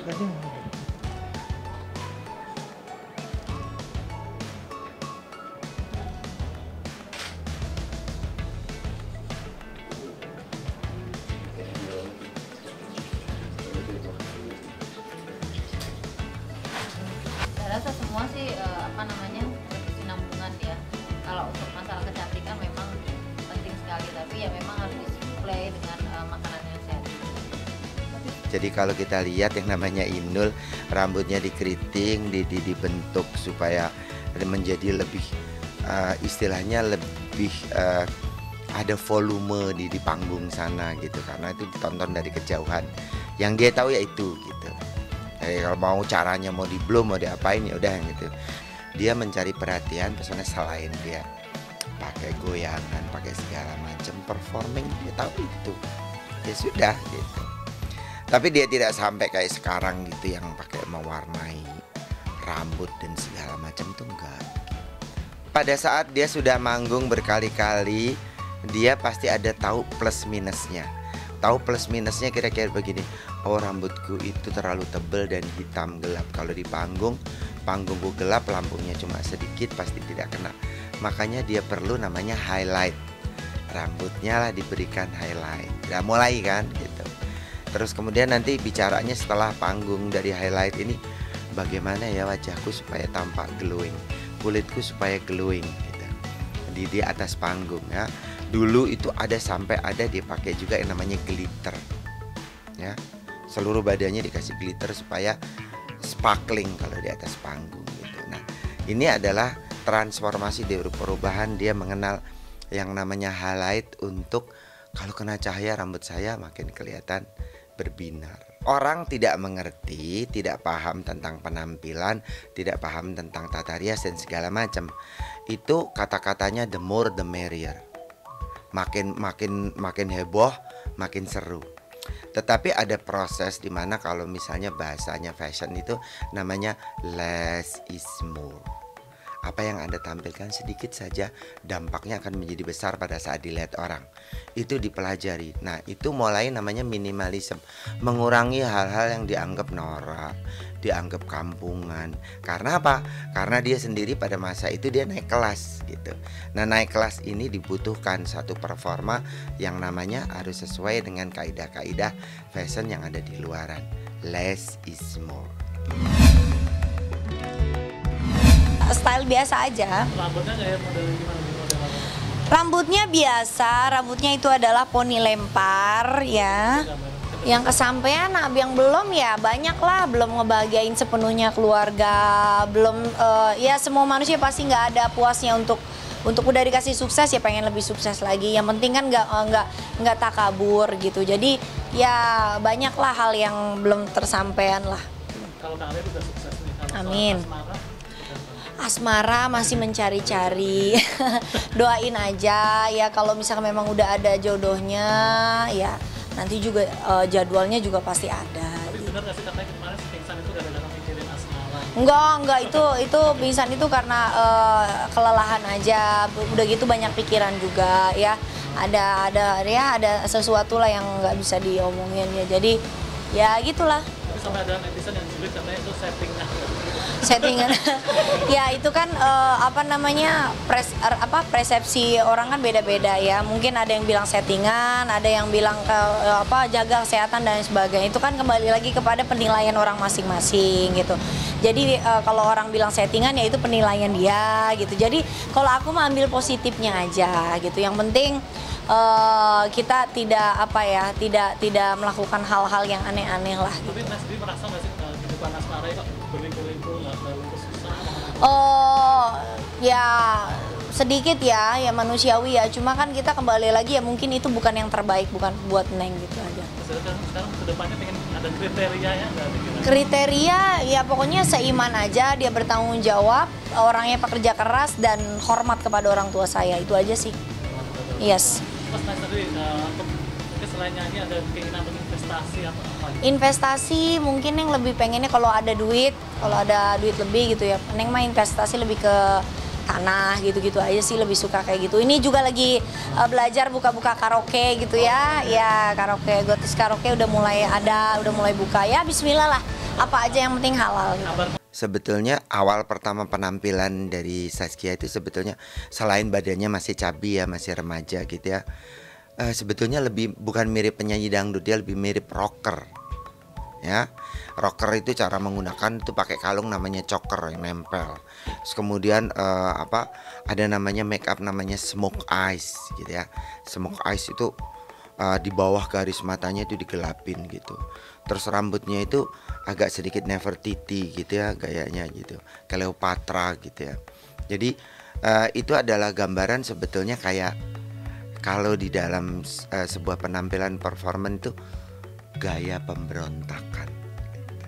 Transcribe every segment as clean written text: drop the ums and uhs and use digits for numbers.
Saya rasa semua sih kesinambungan ya. Kalau untuk masalah kecantikan memang penting sekali, tapi ya memang harus disuplai dengan makanan yang sehat. Jadi kalau kita lihat yang namanya Inul, rambutnya dikeriting, dibentuk supaya menjadi lebih istilahnya lebih ada volume di panggung sana gitu, karena itu ditonton dari kejauhan. Yang dia tahu ya itu gitu. Jadi kalau mau caranya mau di blow mau diapain ya udah gitu. Dia mencari perhatian, pesona selain dia pakai goyangan, pakai segala macam performing, dia tahu itu. Ya sudah gitu. Tapi dia tidak sampai kayak sekarang gitu yang pakai mewarnai rambut dan segala macam tuh enggak. Pada saat dia sudah manggung berkali-kali, dia pasti ada tahu plus minusnya. Tahu plus minusnya kira-kira begini. Oh, rambutku itu terlalu tebal dan hitam gelap. Kalau di panggungku gelap, lampunya cuma sedikit, pasti tidak kena. Makanya dia perlu namanya highlight. Rambutnya lah diberikan highlight. Udah mulai kan gitu. Terus kemudian nanti bicaranya setelah panggung dari highlight ini, bagaimana ya wajahku supaya tampak glowing, kulitku supaya glowing gitu. Di atas panggung ya. Dulu itu sampai ada dia pakai juga yang namanya glitter. Ya. Seluruh badannya dikasih glitter supaya sparkling kalau di atas panggung gitu. Nah, ini adalah transformasi dari perubahan, dia mengenal yang namanya highlight untuk kalau kena cahaya rambut saya makin kelihatan berbinar. Orang tidak mengerti, tidak paham tentang penampilan, tidak paham tentang tata rias dan segala macam. Itu kata-katanya the more the merrier. Makin heboh, makin seru. Tetapi ada proses di mana kalau misalnya bahasanya fashion itu namanya less is more. Apa yang Anda tampilkan sedikit saja dampaknya akan menjadi besar pada saat dilihat orang. Itu dipelajari. Nah, itu mulai namanya minimalism. Mengurangi hal-hal yang dianggap norak, dianggap kampungan. Karena apa? Karena dia sendiri pada masa itu dia naik kelas gitu. Nah, naik kelas ini dibutuhkan satu performa yang namanya harus sesuai dengan kaidah-kaidah fashion yang ada di luaran. Less is more. Style biasa aja. Rambutnya kayak model gimana? Rambutnya biasa, rambutnya itu adalah poni lempar ya. Yang kesampaian, yang belum ya banyak lah, belum ngebahagiain sepenuhnya keluarga, belum ya semua manusia pasti nggak ada puasnya untuk udah dikasih sukses ya pengen lebih sukses lagi. Yang penting kan nggak takabur gitu. Jadi ya banyak lah hal yang belum tersampaian lah. Kalau Kak Alia udah sukses nih. Amin. Asmara masih mencari-cari. Doain aja ya, kalau misalkan memang udah ada jodohnya ya nanti juga jadwalnya juga pasti ada. Tapi benar nggak sih katanya kemarin pingsan itu gara-gara mikirin Asmara? Enggak, itu pingsan itu karena kelelahan aja. Udah gitu banyak pikiran juga ya. Ada sesuatu lah yang nggak bisa diomongin ya. Jadi ya gitulah. Tapi sampai ada netizen yang julid katanya itu settingan. Ya itu kan persepsi orang kan beda-beda ya. Mungkin ada yang bilang settingan, ada yang bilang jaga kesehatan dan sebagainya. Itu kan kembali lagi kepada penilaian orang masing-masing gitu. Jadi kalau orang bilang settingan ya itu penilaian dia gitu. Jadi kalau aku mah ambil positifnya aja gitu. Yang penting kita tidak melakukan hal-hal yang aneh-aneh lah. Tapi Mas Dwi merasa nggak sih kehidupan Asmara itu berliku-liku nggak terlalu susah? Ya sedikit ya manusiawi ya. Cuma kan kita kembali lagi ya mungkin itu bukan yang terbaik, bukan buat Neng gitu aja. Sekarang kedepannya pengen ada kriteria ya nggak? Kriteria ya pokoknya seiman aja, dia bertanggung jawab, orangnya pekerja keras dan hormat kepada orang tua saya, itu aja sih. Yes. Mas tadi mungkin selain nyanyi ada keinginan untuk investasi atau apa? Investasi mungkin Neng lebih pengennya kalau ada duit lebih gitu ya. Neng mah investasi lebih ke tanah gitu-gitu aja sih, lebih suka kayak gitu. Ini juga lagi belajar buka-buka karaoke gitu ya. Ya karaoke, gotis karaoke udah mulai buka ya. Bismillah lah. apa aja yang penting halal gitu. Kabar Sebetulnya awal pertama penampilan dari Saskia itu sebetulnya selain badannya masih cabi ya, masih remaja gitu ya. Sebetulnya lebih bukan mirip penyanyi dangdut, dia lebih mirip rocker. Ya. Rocker itu cara menggunakan itu pakai kalung namanya choker yang nempel. Terus kemudian ada namanya make up namanya smoke eyes gitu ya. Smoke eyes itu di bawah garis matanya itu digelapin gitu. Terus rambutnya itu agak sedikit Nefertiti gitu ya gayanya gitu, Cleopatra gitu ya. Jadi itu adalah gambaran sebetulnya kayak kalau di dalam sebuah penampilan performan itu gaya pemberontakan gitu.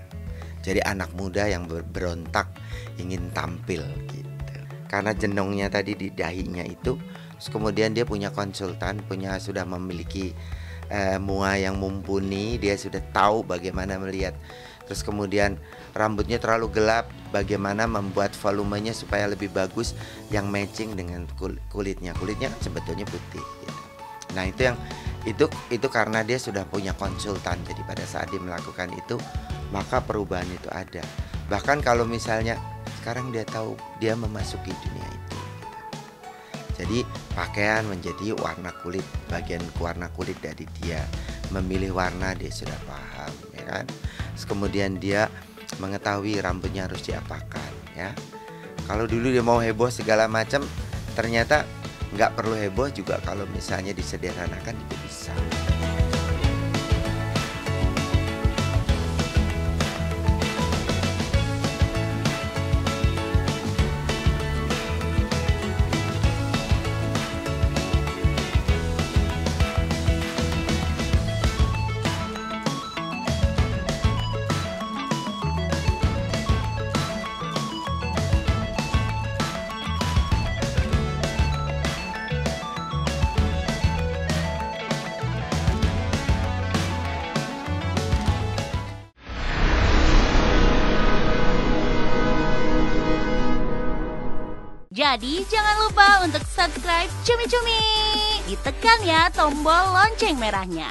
Jadi anak muda yang berontak ingin tampil gitu. Karena jenongnya tadi di dahinya itu, terus kemudian dia punya konsultan, sudah memiliki mua yang mumpuni, dia sudah tahu bagaimana melihat. Terus kemudian rambutnya terlalu gelap, bagaimana membuat volumenya supaya lebih bagus yang matching dengan kulitnya. Kulitnya kan sebetulnya putih gitu. Nah, itu karena dia sudah punya konsultan. Jadi pada saat dia melakukan itu, maka perubahan itu ada. Bahkan kalau misalnya sekarang dia tahu dia memasuki dunia itu. Jadi pakaian menjadi warna kulit, bagian warna kulit dari dia. Memilih warna dia sudah paham, ya kan? Terus kemudian dia mengetahui rambutnya harus diapakan, ya. Kalau dulu dia mau heboh segala macam, ternyata nggak perlu heboh juga kalau misalnya disederhanakan juga bisa. Jadi jangan lupa untuk subscribe Cumi Cumi. Ditekan ya tombol lonceng merahnya.